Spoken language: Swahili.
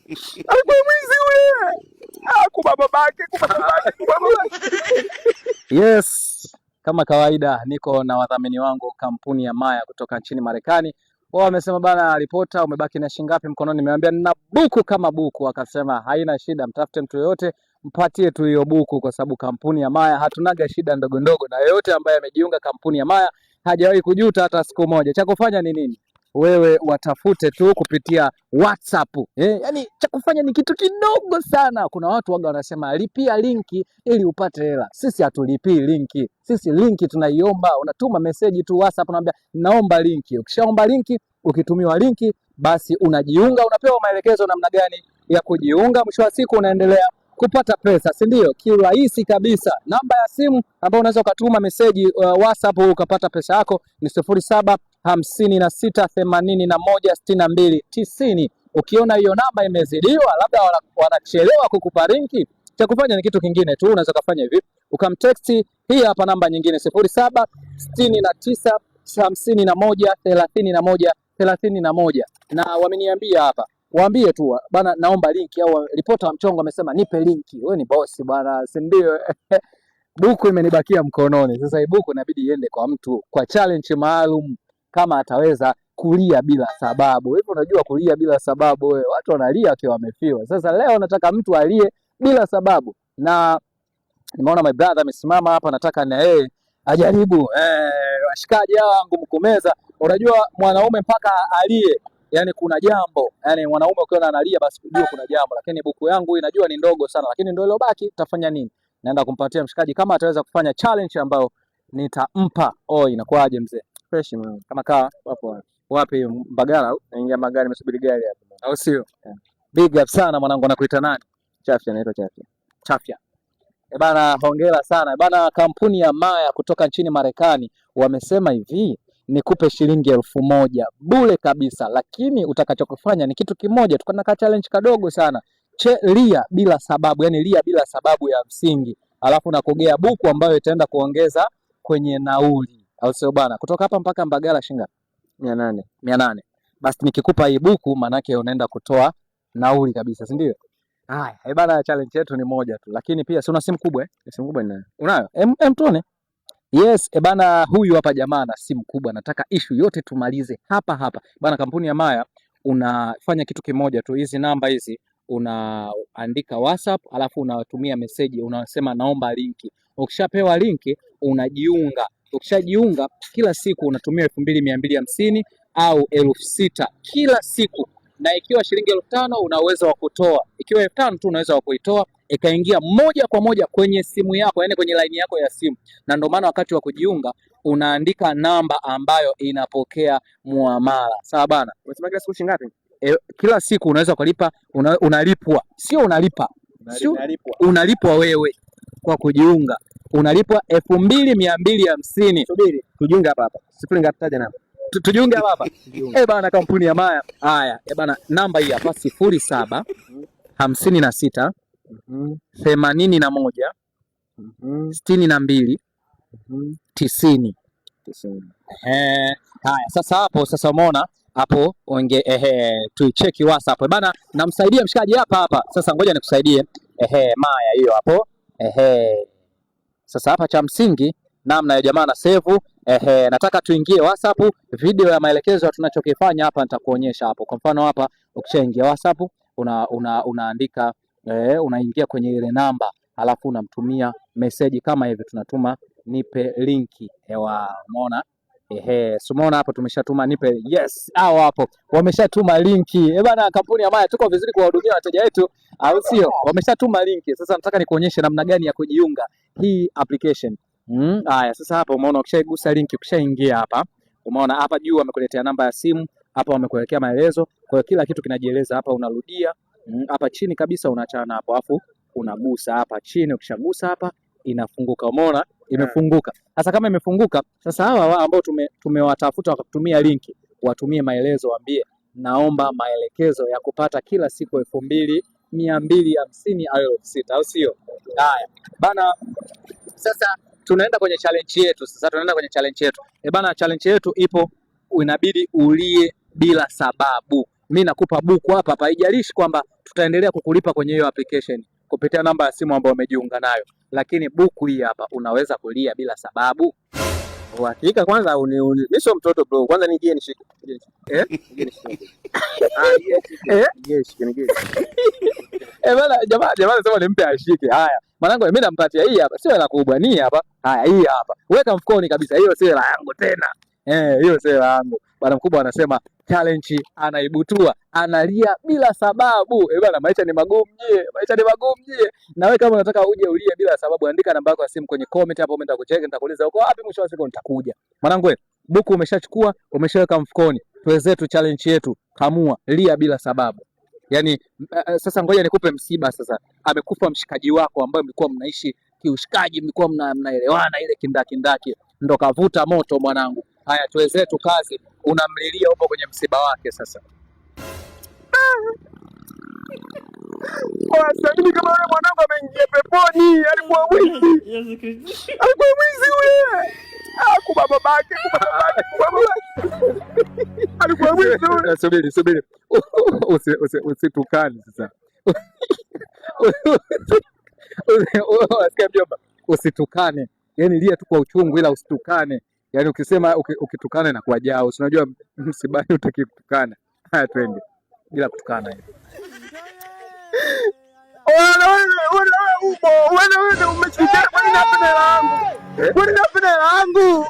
Alikuwa mwizi yule. Kubabake. Yes, kama kawaida niko na wadhamini wangu kampuni ya Maya kutoka nchini Marekani. Wao wamesema bana, ripota umebaki na shilingi ngapi mkononi? Nimeambia nina buku kama buku. Akasema haina shida, mtafute mtu yoyote mpatie tu hiyo buku, kwa sababu kampuni ya Maya hatunaga shida ndogo ndogo, na yoyote ambaye amejiunga kampuni ya Maya hajawahi kujuta hata siku moja. Cha kufanya ni nini? Wewe watafute tu kupitia WhatsApp. Yani cha kufanya ni kitu kidogo sana. Kuna watu waga wanasema lipia linki ili upate hela. Sisi hatulipii linki. Sisi linki tunaiomba, unatuma message tu WhatsApp, unaambia naomba linki. Ukishaomba linki, ukitumiwa linki, basi unajiunga, unapewa maelekezo namna gani ya kujiunga. Mwisho wa siku unaendelea kupata pesa, si ndio? Kirahisi kabisa. Namba ya simu ambayo unaweza ukatuma message WhatsApp ukapata pesa yako ni 0756816290. Ukiona hiyo namba imezidiwa, labda wanachelewa kukupa linki, cha kufanya ni kitu kingine tu. Unaweza kufanya hivi, ukamtext hii hapa namba nyingine 0769513131, na wameniambia hapa, waambie tu bana naomba linki, au ripota wa mchongo amesema nipe linki. Wewe ni boss bwana, si ndio? Buku imenibakia mkononi. Sasa hii buku inabidi iende kwa mtu kwa challenge maalum, kama ataweza kulia bila sababu. Hivyo unajua kulia bila sababu, wewe watu wanalia wakiwa wamefiwa. Sasa leo nataka mtu alie bila sababu, na nimeona my brother amesimama hapa, nataka na yeye ajaribu. Washikaji hawa ngumu kumeza. Unajua mwanaume mpaka alie, yani kuna jambo, yani mwanaume ukiona analia basi kujua kuna jambo. Lakini buku yangu inajua ni ndogo sana, lakini ndio iliyobaki. Tutafanya nini? Naenda kumpatia mshikaji kama ataweza kufanya challenge ambayo nitampa. Inakuaje mzee? Fresh man. Kama kaa Wapo. wapi? Mbagala au naingia magari, mesubiri gari hapa. Au sio? Yeah. Big up sana mwanangu, nakuita nani? Chafya, naitwa Chafya. Chafya. Bana, hongera sana. Bana, kampuni ya Maya kutoka nchini Marekani wamesema hivi, nikupe shilingi 1000 bure kabisa, lakini utakachokufanya ni kitu kimoja tu, kuna challenge kadogo sana. Lia bila sababu, yani lia bila sababu ya msingi, alafu nakugea buku ambayo itaenda kuongeza kwenye nauli, au sio bana? Kutoka hapa mpaka Mbagala shinga 800. Basi nikikupa hii buku manake unaenda kutoa nauli kabisa, si ndio? Haya, bana, challenge yetu ni moja tu, lakini pia si una simu kubwa Simu kubwa ninayo. Unayo? Tuone. Yes, bana, huyu hapa jamaa na simu kubwa, nataka issue yote tumalize hapa bana. Kampuni ya Maya unafanya kitu kimoja tu, hizi namba hizi unaandika WhatsApp, alafu unawatumia message, unasema naomba linki. Ukishapewa linki unajiunga. Ukishajiunga kila siku unatumia 2250 au 6000 kila siku, na ikiwa shilingi 5000 una uwezo wa kutoa. Ikiwa 5000 tu unaweza wa kuitoa ikaingia moja kwa moja kwenye simu yako, yani kwenye line yako ya simu. Na ndio maana wakati wa kujiunga unaandika namba ambayo inapokea muamala. Sawa bana? Unasema kila siku shilingi ngapi? Kila siku unaweza kulipa, unalipwa. Sio unalipa. Unalipwa wewe kwa kujiunga. Unalipwa 2250. Subiri, tujiunge hapa. Sifuri ngapi taja namba? Tujiunge hapa. Bana, kampuni ya Maya. Haya, bana, namba hii hapa 07 56 81 62 90. Haya, sasa umeona hapo tuicheki WhatsApp bana, namsaidia mshikaji hapa. Sasa ngoja nikusaidie. Maya hiyo hapo. Sasa hapa cha msingi namna ya jamaa na save. Nataka tuingie WhatsApp, video ya maelekezo tunachokifanya hapa nitakuonyesha hapo. Kwa mfano hapa ukishaingia WhatsApp unaandika unaingia kwenye ile namba, alafu unamtumia message kama hivi, tunatuma nipe linki. Umeona? Umeona hapo tumeshatuma nipe. Yes, hao hapo wameshatuma linki. Bana, kampuni ya Maya tuko vizuri kuwahudumia wateja wetu, au sio? Wameshatuma linki. Sasa nataka nikuonyeshe namna gani ya kujiunga hii application. Haya, sasa hapa umeona ukishaigusa linki, ukishaingia hapa, umeona hapa juu wamekuletea namba ya simu, hapa wamekuwekea maelezo. Kwa hiyo kila kitu kinajieleza hapa, unarudia hapa chini kabisa, unaachana hapo, afu unagusa hapa chini. Ukishagusa hapa inafunguka. Umeona imefunguka. Sasa kama imefunguka, sasa hawa ambao tumewatafuta wakatumia linki, watumie maelezo, waambie naomba maelekezo ya kupata kila siku 2250 au 6000, au sio? Haya bana, sasa tunaenda kwenye challenge yetu. Bana, challenge yetu ipo, inabidi ulie bila sababu. mimi nakupa buku hapa hapa, haijalishi kwamba tutaendelea kukulipa kwenye hiyo application kupitia namba ya simu ambayo umejiunga nayo, lakini buku hii hapa unaweza kulia bila sababu. Uhakika kwanza mimi sio mtoto bro. Kwanza nigie nishike. Bana jamaa sema nimpe ashike. Haya. Mwanangu mimi nampatia hii hapa. Sio hela kubwa, ni hapa. Haya hii hapa. Weka mfukoni kabisa. Hiyo sio hela yangu tena. Hiyo sio hela yangu. Bwana mkubwa anasema challenge anaibutua, analia bila sababu. Bana maisha ni magumu je. Maisha ni magumu je. Na wewe kama unataka uje ulie bila sababu, andika namba yako ya simu kwenye comment hapo, mimi nitakucheka, nitakuuliza uko wapi, mwisho wa siku nitakuja. Mwanangu wewe, buku umeshachukua, umeshaweka mfukoni. Tuwezetu challenge yetu, kamua, lia bila sababu. Yaani sasa ngoja nikupe msiba sasa. Amekufa mshikaji wako ambaye mlikuwa mnaishi kiushikaji, mlikuwa mnaelewana ile kindaki, ndo kavuta moto mwanangu. Haya tuwezetu kazi, unamlilia huko kwenye msiba wake sasa. Sasa mimi kama yule mwanangu ameingia peponi, alikuwa mwizi. Alikuwa mwizi yule. Kwa babake. Alikuwa mwizi. Subiri. Usitukane sasa. Wasikia mjomba, usitukane. Yaani lia tu kwa uchungu ila usitukane. Yaani ukisema ukitukana na kwa jao, unajua msibani utaki kutukana. Haya twende. Bila kutukana hivi. Wewe umeshika kwa nini hapa na langu? Kwa nini hapa na langu?